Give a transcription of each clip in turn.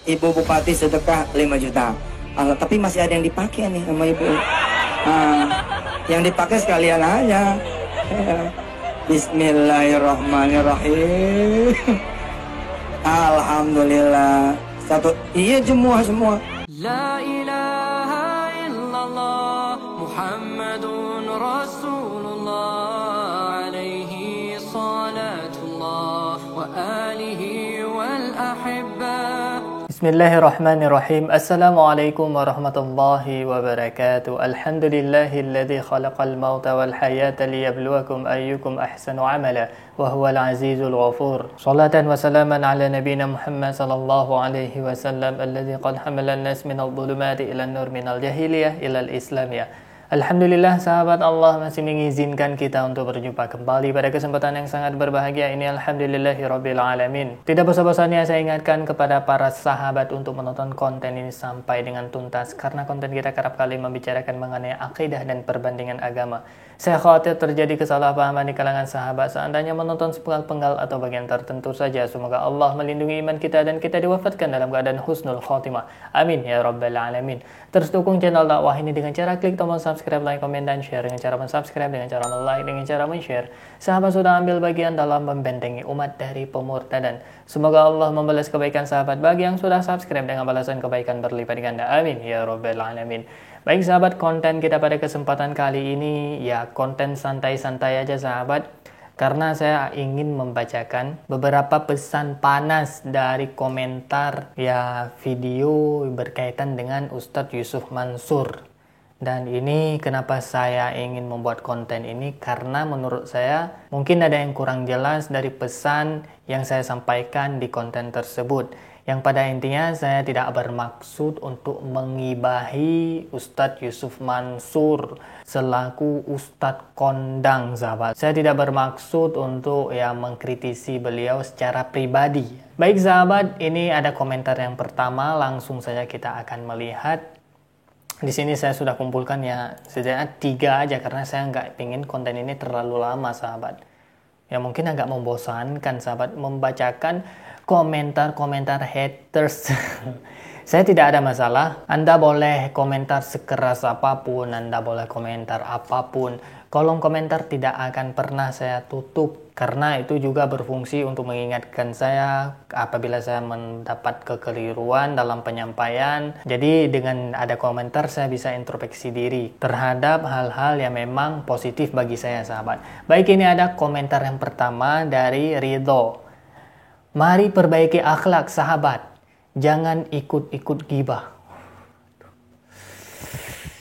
Ibu Bupati sedekah 5 juta. Tapi masih ada yang dipakai nih sama ibu. Yang dipakai sekalian aja. Bismillahirrahmanirrahim. Alhamdulillah. Iya semua. La ilaha illallah Muhammadun Rasulullah alaihi salatullah wa alihi wal ahibba. Bismillahirrahmanirrahim. Assalamualaikum warahmatullahi wabarakatuh. Alhamdulillahilladzi khalaqal mauta wal hayata liyabluwakum ayyukum ahsanu amala wa huwal azizul ghafur. Salatan wa salaman ala nabiyyina Muhammad sallallahu alaihi wasallam alladzi qad hamala an-nas minadh dhulumati ila an-nur minal jahiliyah ila al-islamiyah. Alhamdulillah sahabat, Allah masih mengizinkan kita untuk berjumpa kembali pada kesempatan yang sangat berbahagia ini. Alhamdulillahirabbil alamin. Tidak bosan-bosannya saya ingatkan kepada para sahabat untuk menonton konten ini sampai dengan tuntas, karena konten kita kerap kali membicarakan mengenai akidah dan perbandingan agama. Saya khawatir terjadi kesalahpahaman di kalangan sahabat seandainya menonton sepenggal-penggal atau bagian tertentu saja. Semoga Allah melindungi iman kita dan kita diwafatkan dalam keadaan husnul khotimah. Amin ya rabbal alamin. Terus dukung channel dakwah ini dengan cara klik tombol subscribe, like, komen, dan share. Dengan cara subscribe, dengan cara like, dengan cara share. Sahabat sudah ambil bagian dalam membentengi umat dari pemurtadan. Semoga Allah membalas kebaikan sahabat bagi yang sudah subscribe dengan balasan kebaikan berlipat ganda. Amin ya rabbal alamin. Baik sahabat, konten kita pada kesempatan kali ini ya konten santai-santai aja sahabat, karena saya ingin membacakan beberapa pesan panas dari komentar ya video berkaitan dengan Ustadz Yusuf Mansur. Dan ini kenapa saya ingin membuat konten ini, karena menurut saya mungkin ada yang kurang jelas dari pesan yang saya sampaikan di konten tersebut. Yang pada intinya saya tidak bermaksud untuk mengibahi Ustadz Yusuf Mansur selaku Ustadz kondang sahabat. Saya tidak bermaksud untuk mengkritisi beliau secara pribadi. Baik sahabat, ini ada komentar yang pertama, langsung saja kita akan melihat. Di sini saya sudah kumpulkan setidaknya 3 aja, karena saya nggak ingin konten ini terlalu lama sahabat. Ya mungkin agak membosankan sahabat membacakan komentar-komentar haters. Saya tidak ada masalah. Anda boleh komentar sekeras apapun, Anda boleh komentar apapun. Kolom komentar tidak akan pernah saya tutup, karena itu juga berfungsi untuk mengingatkan saya apabila saya mendapat kekeliruan dalam penyampaian. Jadi dengan ada komentar saya bisa introspeksi diri terhadap hal-hal yang memang positif bagi saya sahabat. Baik, ini ada komentar yang pertama dari Ridho. Mari perbaiki akhlak sahabat, jangan ikut-ikut gibah.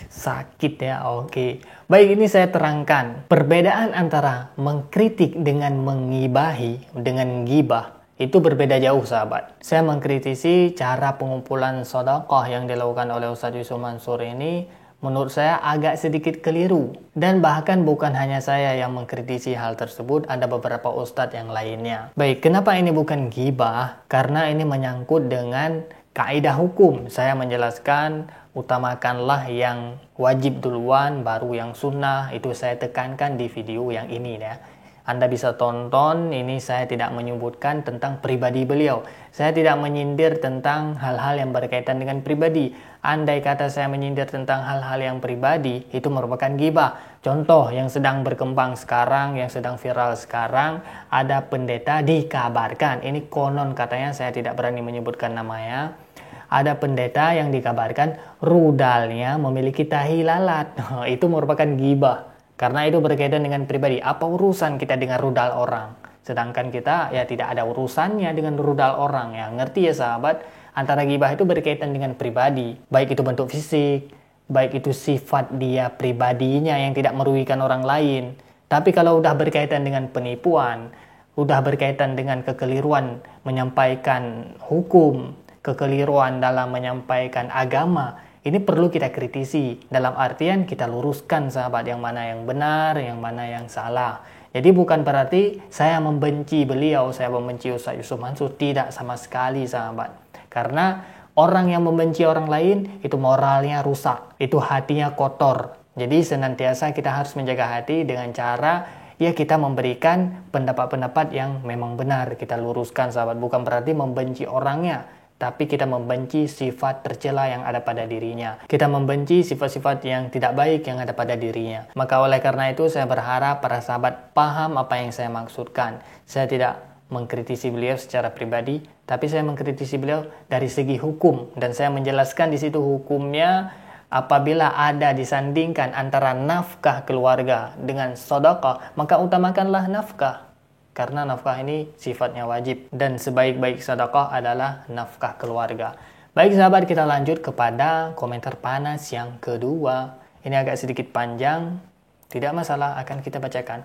Sakit ya, oke. Baik, ini saya terangkan. Perbedaan antara mengkritik dengan mengibahi, dengan gibah, itu berbeda jauh sahabat. Saya mengkritisi cara pengumpulan sedekah yang dilakukan oleh Ustadz Yusuf Mansur ini. Menurut saya agak sedikit keliru. Dan bahkan bukan hanya saya yang mengkritisi hal tersebut, ada beberapa ustadz yang lainnya. Baik, kenapa ini bukan gibah? Karena ini menyangkut dengan kaidah hukum. Saya menjelaskan, utamakanlah yang wajib duluan, baru yang sunnah. Itu saya tekankan di video yang ini ya. Anda bisa tonton, ini saya tidak menyebutkan tentang pribadi beliau. Saya tidak menyindir tentang hal-hal yang berkaitan dengan pribadi. Andai kata saya menyindir tentang hal-hal yang pribadi, itu merupakan gibah. Contoh yang sedang berkembang sekarang, yang sedang viral sekarang, ada pendeta dikabarkan. Ini konon katanya, saya tidak berani menyebutkan namanya. Ada pendeta yang dikabarkan rudalnya memiliki tahi lalat. Itu merupakan gibah. Karena itu berkaitan dengan pribadi. Apa urusan kita dengan rudal orang? Sedangkan kita tidak ada urusannya dengan rudal orang. Ya, ngerti ya sahabat? Antara gibah itu berkaitan dengan pribadi. Baik itu bentuk fisik, baik itu sifat dia pribadinya yang tidak merugikan orang lain. Tapi kalau udah berkaitan dengan penipuan, udah berkaitan dengan kekeliruan menyampaikan hukum, kekeliruan dalam menyampaikan agama, ini perlu kita kritisi. Dalam artian kita luruskan sahabat, yang mana yang benar, yang mana yang salah. Jadi bukan berarti saya membenci beliau, saya membenci Ustadz Yusuf Mansur. Tidak sama sekali sahabat. Karena orang yang membenci orang lain itu moralnya rusak, itu hatinya kotor. Jadi senantiasa kita harus menjaga hati dengan cara kita memberikan pendapat-pendapat yang memang benar. Kita luruskan sahabat, bukan berarti membenci orangnya. tapi kita membenci sifat tercela yang ada pada dirinya. Kita membenci sifat-sifat yang tidak baik yang ada pada dirinya. Maka oleh karena itu saya berharap para sahabat paham apa yang saya maksudkan. Saya tidak mengkritisi beliau secara pribadi, tapi saya mengkritisi beliau dari segi hukum, dan saya menjelaskan di situ hukumnya apabila ada disandingkan antara nafkah keluarga dengan sedekah, maka utamakanlah nafkah. Karena nafkah ini sifatnya wajib, dan sebaik-baik sedekah adalah nafkah keluarga. Baik sahabat, kita lanjut kepada komentar panas yang kedua. Ini agak sedikit panjang, tidak masalah, akan kita bacakan.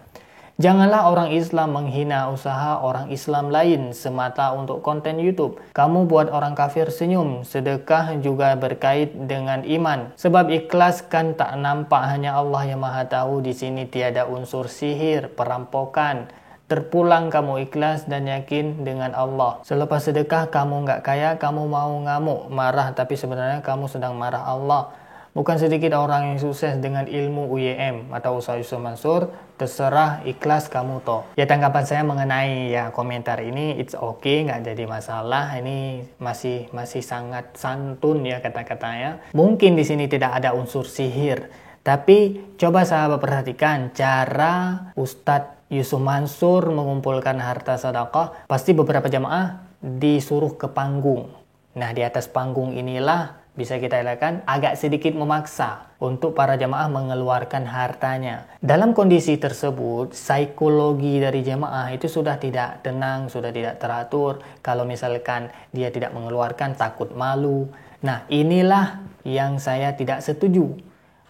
Janganlah orang Islam menghina usaha orang Islam lain semata untuk konten YouTube. Kamu buat orang kafir senyum, sedekah juga berkait dengan iman. Sebab ikhlas kan tak nampak, hanya Allah yang maha tahu. Di sini tiada unsur sihir, perampokan. Terpulang kamu ikhlas dan yakin dengan Allah. Selepas sedekah kamu nggak kaya, kamu mau ngamuk, marah, tapi sebenarnya kamu sedang marah Allah. Bukan sedikit orang yang sukses dengan ilmu UYM atau Ustaz Yusuf Mansur. Terserah, ikhlas kamu toh. Ya, tanggapan saya mengenai ya komentar ini, it's okay, nggak jadi masalah. Ini masih sangat santun ya kata-katanya. Mungkin di sini tidak ada unsur sihir, tapi coba sahabat perhatikan cara Ustadz Yusuf Mansur mengumpulkan harta sedekah. Pasti beberapa jamaah disuruh ke panggung. Nah, di atas panggung inilah bisa kita katakan agak sedikit memaksa untuk para jamaah mengeluarkan hartanya. Dalam kondisi tersebut, psikologi dari jamaah itu sudah tidak tenang, sudah tidak teratur. Kalau misalkan dia tidak mengeluarkan, takut malu. Nah, inilah yang saya tidak setuju.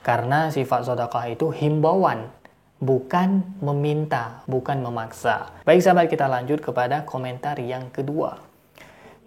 Karena sifat sedekah itu himbauan, bukan meminta, bukan memaksa. Baik sahabat, kita lanjut kepada komentar yang kedua.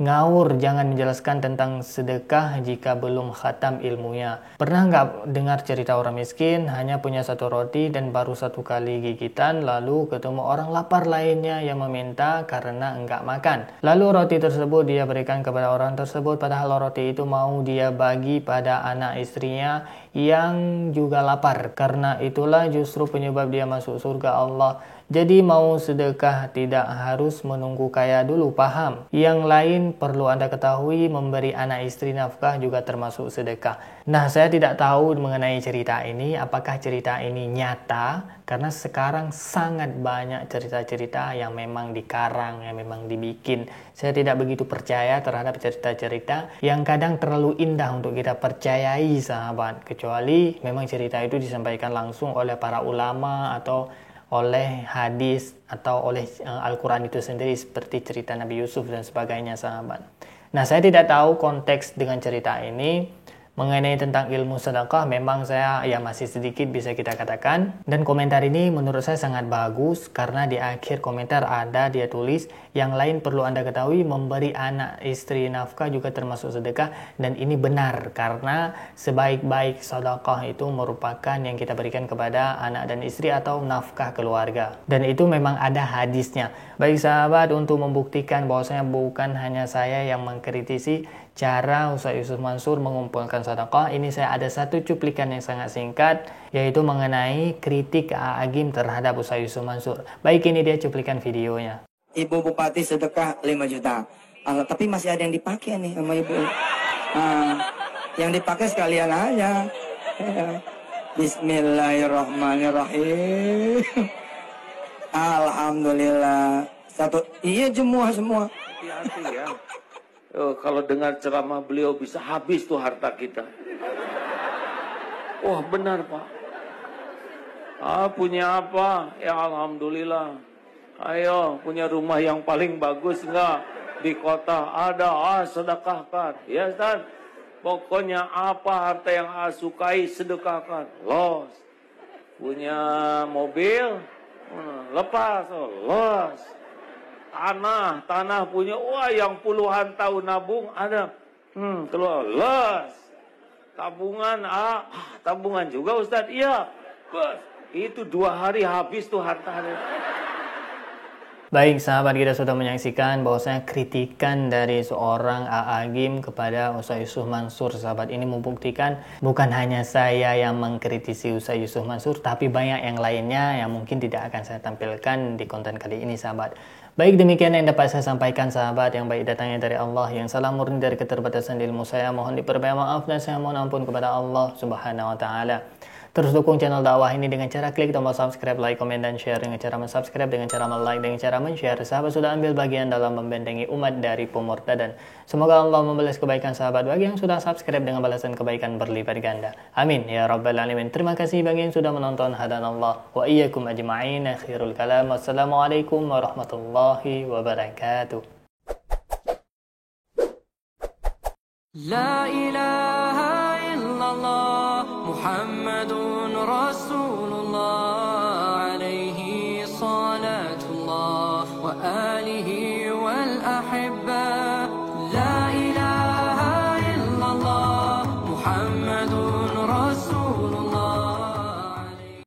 Ngawur, jangan menjelaskan tentang sedekah jika belum khatam ilmunya. Pernah nggak dengar cerita orang miskin hanya punya satu roti dan baru satu kali gigitan, lalu ketemu orang lapar lainnya yang meminta karena enggak makan. Lalu roti tersebut dia berikan kepada orang tersebut, padahal roti itu mau dia bagi pada anak istrinya yang juga lapar. Karena itulah justru penyebab dia masuk surga Allah. Jadi mau sedekah tidak harus menunggu kaya dulu, paham? Yang lain perlu Anda ketahui, memberi anak istri nafkah juga termasuk sedekah. Nah, saya tidak tahu mengenai cerita ini, apakah cerita ini nyata? Karena sekarang sangat banyak cerita-cerita yang memang dikarang, yang memang dibikin. Saya tidak begitu percaya terhadap cerita-cerita yang kadang terlalu indah untuk kita percayai, sahabat. Kecuali memang cerita itu disampaikan langsung oleh para ulama atau oleh hadis atau oleh Al-Quran itu sendiri, seperti cerita Nabi Yusuf dan sebagainya, sahabat. Nah, saya tidak tahu konteks dengan cerita ini. Mengenai tentang ilmu sedekah memang saya ya masih sedikit bisa kita katakan. Dan komentar ini menurut saya sangat bagus karena di akhir komentar ada dia tulis, yang lain perlu Anda ketahui, memberi anak istri nafkah juga termasuk sedekah. Dan ini benar karena sebaik-baik sedekah itu merupakan yang kita berikan kepada anak dan istri atau nafkah keluarga. Dan itu memang ada hadisnya. Baik sahabat, untuk membuktikan bahwasanya bukan hanya saya yang mengkritisi cara Ustaz Yusuf Mansur mengumpulkan sedekah, ini saya ada satu cuplikan yang sangat singkat, yaitu mengenai kritik Agim terhadap Ustaz Yusuf Mansur. Baik, ini dia cuplikan videonya. Ibu Bupati sedekah 5 juta. Tapi masih ada yang dipakai nih sama ibu. Yang dipakai sekalian aja. Bismillahirrahmanirrahim. Alhamdulillah. Iya, semua. Hati-hati ya. Kalau dengar ceramah beliau bisa habis tuh harta kita. Wah, benar Pak. Punya apa? Ya Alhamdulillah. Ayo, punya rumah yang paling bagus enggak? Di kota ada, sedekahkan. Ya Ustaz, pokoknya apa harta yang sukai sedekahkan. Los. Punya mobil, lepas, los. Tanah punya, wah yang puluhan tahun nabung ada, keluar, les. Tabungan, tabungan juga Ustadz, iya, itu 2 hari habis tuh harta. Baik sahabat, kita sudah menyaksikan bahwasanya kritikan dari seorang Agim kepada Ustaz Yusuf Mansur. Sahabat, ini membuktikan bukan hanya saya yang mengkritisi Ustaz Yusuf Mansur, tapi banyak yang lainnya yang mungkin tidak akan saya tampilkan di konten kali ini, sahabat. Baik, demikian yang dapat saya sampaikan sahabat yang baik datangnya dari Allah, yang salah murni dari keterbatasan ilmu saya. Mohon diperbanyak maaf dan saya mohon ampun kepada Allah Subhanahu wa taala. Terus dukung channel dakwah ini dengan cara klik tombol subscribe, like, komen, dan share. Dengan cara subscribe, dengan cara like, dengan cara men-share. Sahabat sudah ambil bagian dalam membentengi umat dari pemurtadan. Semoga Allah membalas kebaikan sahabat bagi yang sudah subscribe dengan balasan kebaikan berlipat ganda. Amin ya rabbal alamin. Terima kasih bagi yang sudah menonton. Hadanallah wa iyyakum ajma'in. Akhirul kalam. Wassalamualaikum warahmatullahi wabarakatuh. La ilaha illallah Muhammadun Rasulullah alaihi salatullah wa alihi wal ahibba